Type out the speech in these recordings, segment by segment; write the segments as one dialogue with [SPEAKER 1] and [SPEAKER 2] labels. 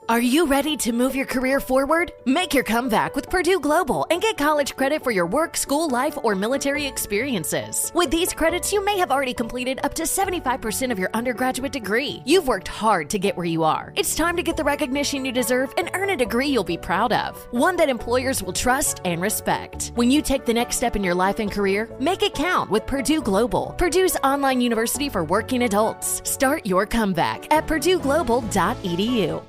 [SPEAKER 1] Are you ready to move your career forward? Make your comeback with Purdue Global and get college credit for your work, school life, or military experiences. With these credits, you may have already completed up to 75% of your undergraduate degree. You've worked hard to get where you are. It's time to get the recognition you deserve and earn a degree you'll be proud of, one that employers will trust and respect. When you take the next step in your life and career, make it count with Purdue Global, Purdue's online university for working adults. Start your comeback at purdueglobal.edu.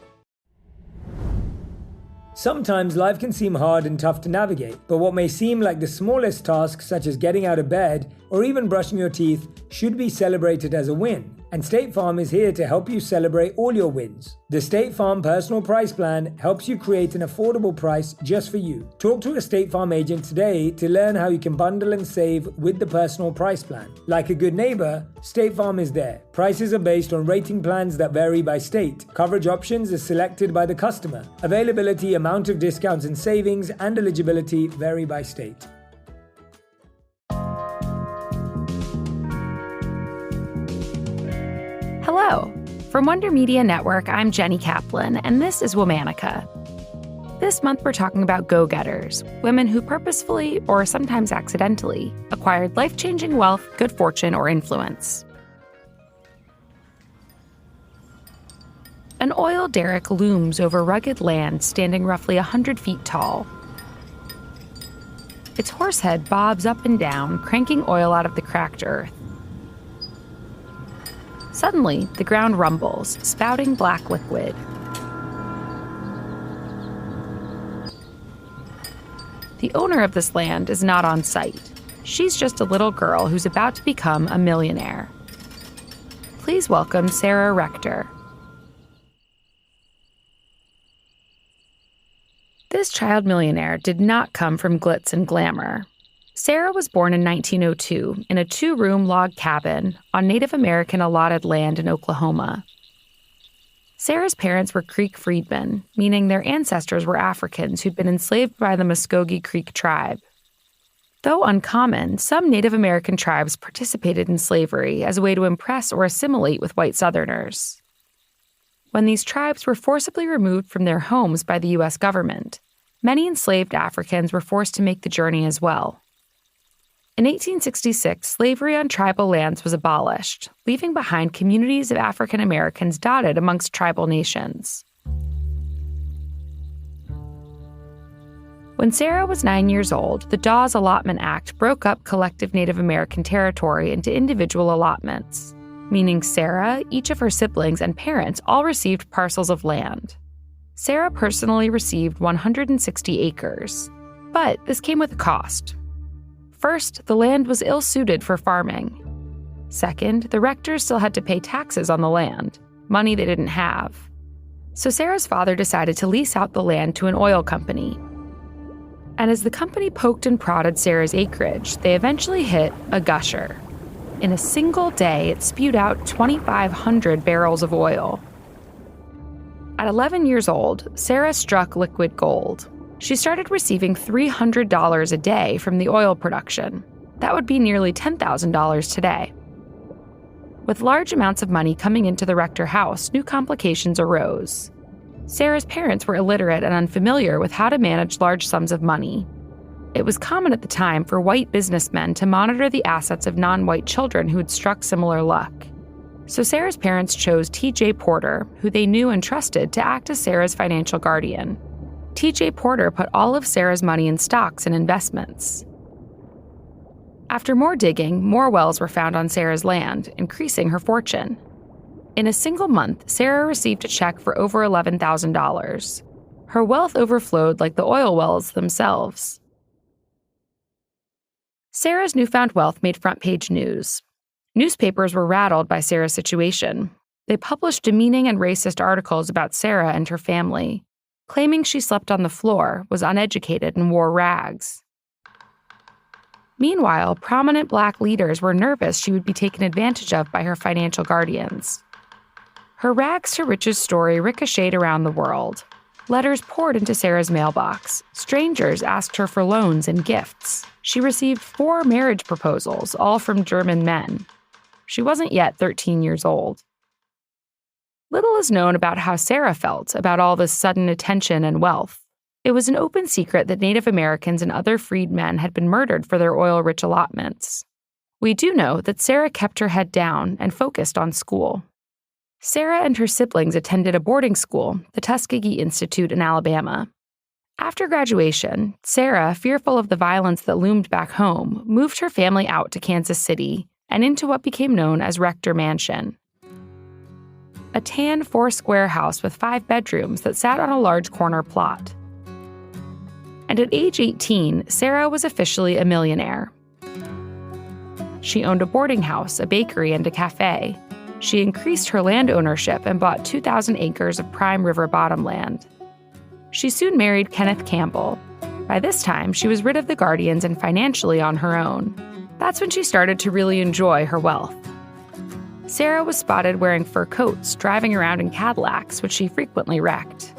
[SPEAKER 2] Sometimes life can seem hard and tough to navigate, but what may seem like the smallest tasks, such as getting out of bed or even brushing your teeth, should be celebrated as a win. And State Farm is here to help you celebrate all your wins. The State Farm Personal Price Plan helps you create an affordable price just for you. Talk to a State Farm agent today to learn how you can bundle and save with the Personal Price Plan. Like a good neighbor, State Farm is there. Prices are based on rating plans that vary by state. Coverage options are selected by the customer. Availability, amount of discounts and savings, and eligibility vary by state.
[SPEAKER 3] Hello. From Wonder Media Network, I'm Jenny Kaplan, and this is Womanica. This month, we're talking about go-getters, women who purposefully, or sometimes accidentally, acquired life-changing wealth, good fortune, or influence. An oil derrick looms over rugged land standing roughly 100 feet tall. Its horsehead bobs up and down, cranking oil out of the cracked earth. Suddenly, the ground rumbles, spouting black liquid. The owner of this land is not on site. She's just a little girl who's about to become a millionaire. Please welcome Sarah Rector. This child millionaire did not come from glitz and glamour. Sarah was born in 1902 in a 2-room log cabin on Native American allotted land in Oklahoma. Sarah's parents were Creek freedmen, meaning their ancestors were Africans who'd been enslaved by the Muskogee Creek tribe. Though uncommon, some Native American tribes participated in slavery as a way to impress or assimilate with white Southerners. When these tribes were forcibly removed from their homes by the U.S. government, many enslaved Africans were forced to make the journey as well. In 1866, slavery on tribal lands was abolished, leaving behind communities of African Americans dotted amongst tribal nations. When Sarah was 9 years old, the Dawes Allotment Act broke up collective Native American territory into individual allotments, meaning Sarah, each of her siblings, and parents all received parcels of land. Sarah personally received 160 acres, but this came with a cost. First, the land was ill-suited for farming. Second, the rectors still had to pay taxes on the land, money they didn't have. So Sarah's father decided to lease out the land to an oil company. And as the company poked and prodded Sarah's acreage, they eventually hit a gusher. In a single day, it spewed out 2,500 barrels of oil. At 11 years old, Sarah struck liquid gold. She started receiving $300 a day from the oil production. That would be nearly $10,000 today. With large amounts of money coming into the Rector house, new complications arose. Sarah's parents were illiterate and unfamiliar with how to manage large sums of money. It was common at the time for white businessmen to monitor the assets of non-white children who had struck similar luck. So Sarah's parents chose T.J. Porter, who they knew and trusted, to act as Sarah's financial guardian. T.J. Porter put all of Sarah's money in stocks and investments. After more digging, more wells were found on Sarah's land, increasing her fortune. In a single month, Sarah received a check for over $11,000. Her wealth overflowed like the oil wells themselves. Sarah's newfound wealth made front-page news. Newspapers were rattled by Sarah's situation. They published demeaning and racist articles about Sarah and her family, claiming she slept on the floor, was uneducated, and wore rags. Meanwhile, prominent Black leaders were nervous she would be taken advantage of by her financial guardians. Her rags to riches story ricocheted around the world. Letters poured into Sarah's mailbox. Strangers asked her for loans and gifts. She received 4 marriage proposals, all from German men. She wasn't yet 13 years old. Little is known about how Sarah felt about all this sudden attention and wealth. It was an open secret that Native Americans and other freedmen had been murdered for their oil-rich allotments. We do know that Sarah kept her head down and focused on school. Sarah and her siblings attended a boarding school, the Tuskegee Institute in Alabama. After graduation, Sarah, fearful of the violence that loomed back home, moved her family out to Kansas City and into what became known as Rector Mansion. A tan 4-square house with 5 bedrooms that sat on a large corner plot. And at age 18, Sarah was officially a millionaire. She owned a boarding house, a bakery, and a cafe. She increased her land ownership and bought 2,000 acres of prime river bottomland. She soon married Kenneth Campbell. By this time, she was rid of the guardians and financially on her own. That's when she started to really enjoy her wealth. Sarah was spotted wearing fur coats, driving around in Cadillacs, which she frequently wrecked.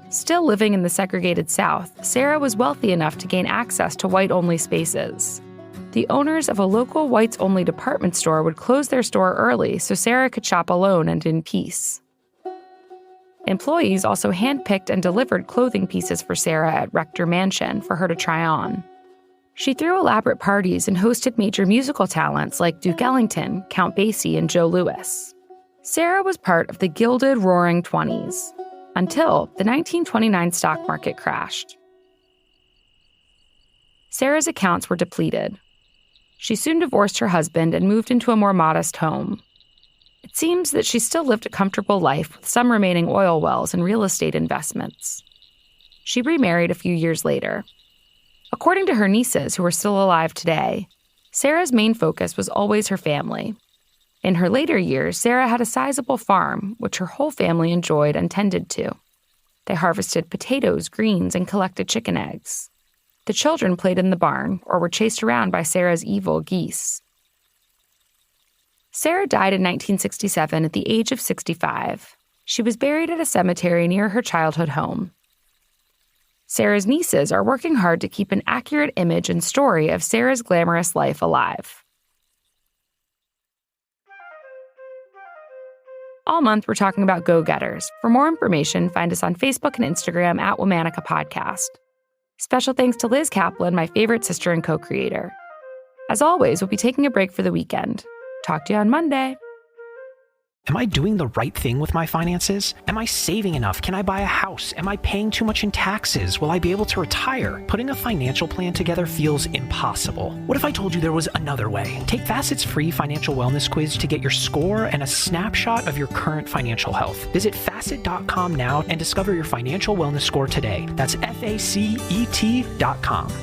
[SPEAKER 3] Still living in the segregated South, Sarah was wealthy enough to gain access to white-only spaces. The owners of a local whites-only department store would close their store early so Sarah could shop alone and in peace. Employees also handpicked and delivered clothing pieces for Sarah at Rector Mansion for her to try on. She threw elaborate parties and hosted major musical talents like Duke Ellington, Count Basie, and Joe Louis. Sarah was part of the gilded Roaring '20s, until the 1929 stock market crashed. Sarah's accounts were depleted. She soon divorced her husband and moved into a more modest home. It seems that she still lived a comfortable life with some remaining oil wells and real estate investments. She remarried a few years later. According to her nieces, who are still alive today, Sarah's main focus was always her family. In her later years, Sarah had a sizable farm, which her whole family enjoyed and tended to. They harvested potatoes, greens, and collected chicken eggs. The children played in the barn or were chased around by Sarah's evil geese. Sarah died in 1967 at the age of 65. She was buried at a cemetery near her childhood home. Sarah's nieces are working hard to keep an accurate image and story of Sarah's glamorous life alive. All month, we're talking about go-getters. For more information, find us on Facebook and Instagram at Womanica Podcast. Special thanks to Liz Kaplan, my favorite sister and co-creator. As always, we'll be taking a break for the weekend. Talk to you on Monday.
[SPEAKER 4] Am I doing the right thing with my finances? Am I saving enough? Can I buy a house? Am I paying too much in taxes? Will I be able to retire? Putting a financial plan together feels impossible. What if I told you there was another way? Take Facet's free financial wellness quiz to get your score and a snapshot of your current financial health. Visit Facet.com now and discover your financial wellness score today. That's FACET.com.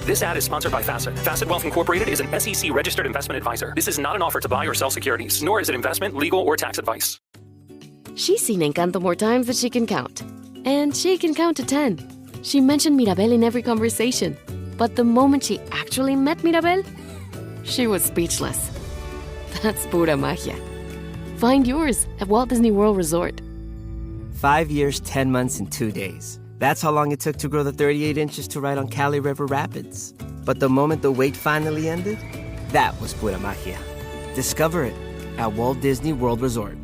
[SPEAKER 5] This ad is sponsored by Facet. Facet Wealth Incorporated is an SEC registered investment advisor. This is not an offer to buy or sell securities, nor is it investment, legal, or tax advice.
[SPEAKER 6] She's seen Encanto more times than she can count. And she can count to 10. She mentioned Mirabel in every conversation. But the moment she actually met Mirabel, she was speechless. That's pura magia. Find yours at Walt Disney World Resort.
[SPEAKER 7] 5 years, 10 months, and 2 days. That's how long it took to grow the 38 inches to ride on Cali River Rapids. But the moment the wait finally ended, that was pura magia. Discover it at Walt Disney World Resort.